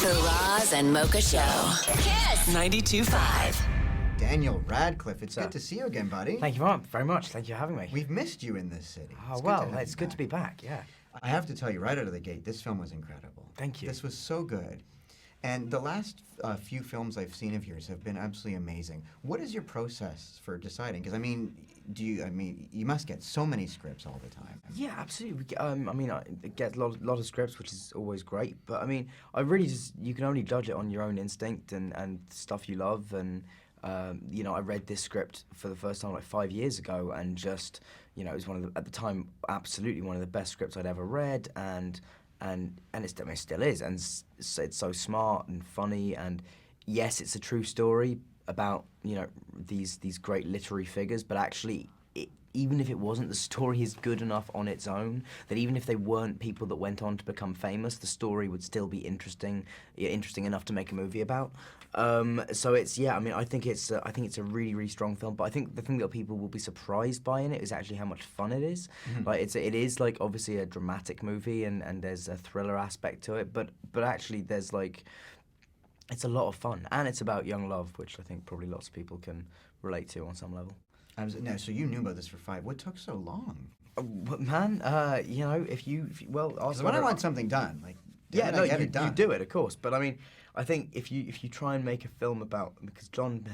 The Roz and Mocha Show. KiSS 92.5. Daniel Radcliffe, it's good to see you again, buddy. Thank you very much. Thank you for having me. We've missed you in this city. Oh, well, it's good to be back, yeah. I have to tell you, right out of the gate, this film was incredible. Thank you. This was so good. And the last few films I've seen of yours have been absolutely amazing. What is your process for deciding? Because, you must get so many scripts all the time. Yeah, absolutely. I get a lot of scripts, which is always great. But, I really you can only judge it on your own instinct and stuff you love. And, I read this script for the first time like 5 years ago and just, it was at the time, absolutely one of the best scripts I'd ever read. And it still is, and it's so smart and funny, and yes, it's a true story about these great literary figures, but actually, even if it wasn't, the story is good enough on its own that even if they weren't people that went on to become famous, the story would still be interesting enough to make a movie about. So it's I think it's a really, really strong film. But I think the thing that people will be surprised by in it is actually how much fun it is. Mm-hmm. Like it is like obviously a dramatic movie and there's a thriller aspect to it, but actually there's like it's a lot of fun, and it's about young love, which I think probably lots of people can relate to on some level. No, so you knew about this for 5. What took so long? Man, if you when I want something done, like you do it, of course. But I think if you try and make a film about, because John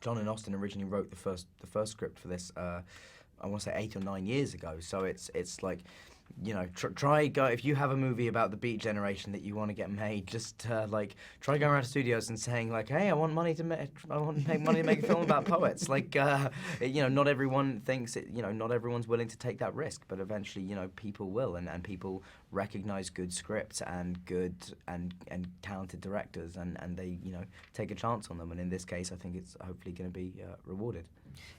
and Austin originally wrote the first script for this. I want to say 8 or 9 years ago. So it's like, try go if you have a movie about the Beat Generation that you want to get made, just try going around to studios and saying like, hey, I want money to make a film about poets. Like, not everyone thinks it. Not everyone's willing to take that risk, but eventually, people will, and people recognize good scripts and good and talented directors, and they take a chance on them. And in this case, I think it's hopefully going to be rewarded.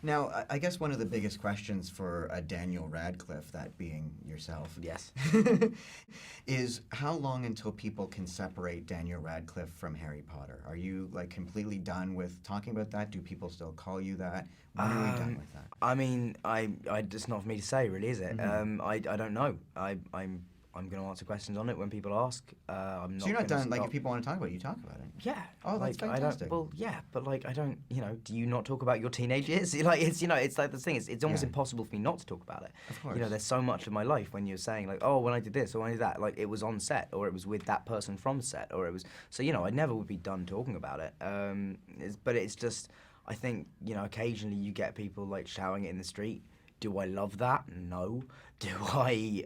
Now, I guess one of the biggest questions for Daniel Radcliffe, that being yourself, yes, is how long until people can separate Daniel Radcliffe from Harry Potter? Are you completely done with talking about that? Do people still call you that? When are we done with that? It's not for me to say, really, is it? Mm-hmm. I don't know. I'm going to answer questions on it when people ask. I'm not. So you're not done. Like, if people want to talk about it, you talk about it. Yeah. Oh, that's fantastic. But I don't. Do you not talk about your teenage years? It's like this thing. It's almost impossible for me not to talk about it. Of course. There's so much of my life when you're saying like, oh, when I did this or when I did that, like it was on set or it was with that person from set or it was. So I never would be done talking about it. But it's just, I think occasionally you get people like shouting it in the street. Do I love that? No. Do I,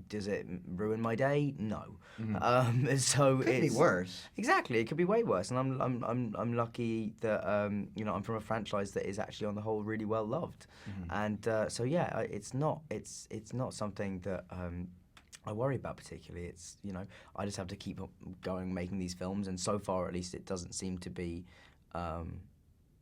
does it ruin my day? No. Mm-hmm. So could be worse. Exactly, it could be way worse, and I'm lucky that I'm from a franchise that is actually on the whole really well loved, and it's not something that I worry about particularly. It's I just have to keep going making these films, and so far at least it doesn't seem to be.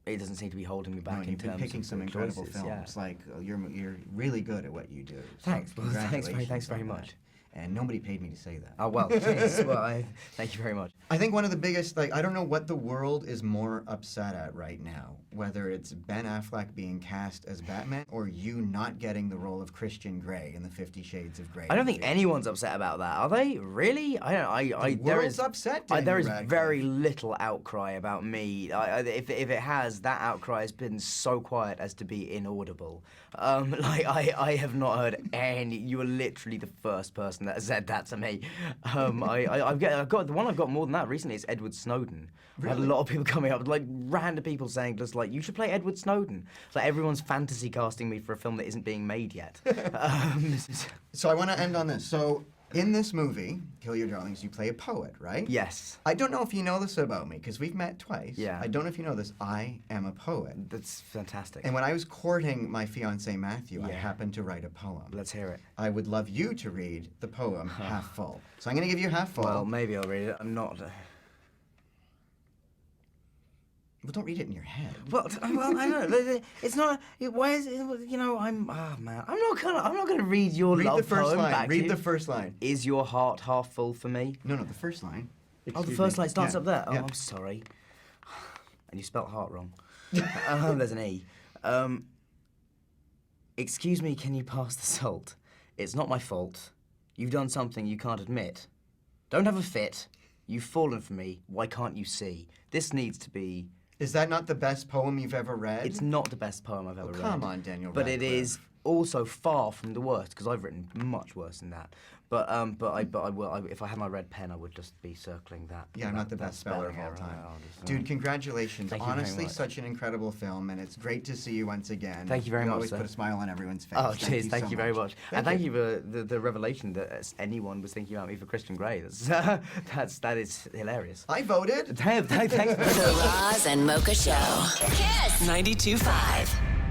It doesn't seem to be holding me back. No, you've been picking some incredible films. Yeah. Like you're really good at what you do. So thanks very much. And nobody paid me to say that. Oh, well, geez. Well, thank you very much. I think one of the biggest, I don't know what the world is more upset at right now, whether it's Ben Affleck being cast as Batman or you not getting the role of Christian Grey in the 50 Shades of Grey. I don't think anyone's upset about that, are they? Really? The world's upset, there is very little outcry about me. If it has, that outcry has been so quiet as to be inaudible. I have not heard any. You are literally the first person that said that to me. I've got the one I've got more than that recently is Edward Snowden. Really? I had a lot of people coming up, like random people saying just like, you should play Edward Snowden. It's like everyone's fantasy casting me for a film that isn't being made yet. So I want to end on this. So in this movie, Kill Your Darlings, you play a poet, right? Yes. I don't know if you know this about me, because we've met twice. Yeah. I don't know if you know this. I am a poet. That's fantastic. And when I was courting my fiancé Matthew, I happened to write a poem. Let's hear it. I would love you to read the poem half full. So I'm going to give you half full. Well, maybe I'll read it. I'm not... Well, don't read it in your head. Well, I know. It's not. Why is it? I'm. Oh man, I'm not gonna read your read love the first poem line. back Read to the you. first line. Is your heart half full for me? No, the first line. The first line starts up there. Oh, yeah. I'm sorry. And you spelt heart wrong. There's an E. Excuse me, can you pass the salt? It's not my fault. You've done something you can't admit. Don't have a fit. You've fallen for me. Why can't you see? This needs to be... Is that not the best poem you've ever read? It's not the best poem I've ever read. Come on, Daniel But Radcliffe. it is also far from the worst, because I've written much worse than that. But if I had my red pen, I would just be circling that. Yeah, I'm not the best speller of all spelling time. error. I'll just, Dude, congratulations. Thank you very Honestly, much. such an incredible film, and it's great to see you once again. Thank you very much, always sir. put a smile on everyone's face. Oh, cheers! Thank so you very much, and thank you for the revelation that anyone was thinking about me for Christian Grey. That is hilarious. I voted. Thanks. The Roz and Mocha Show. KiSS 92.5.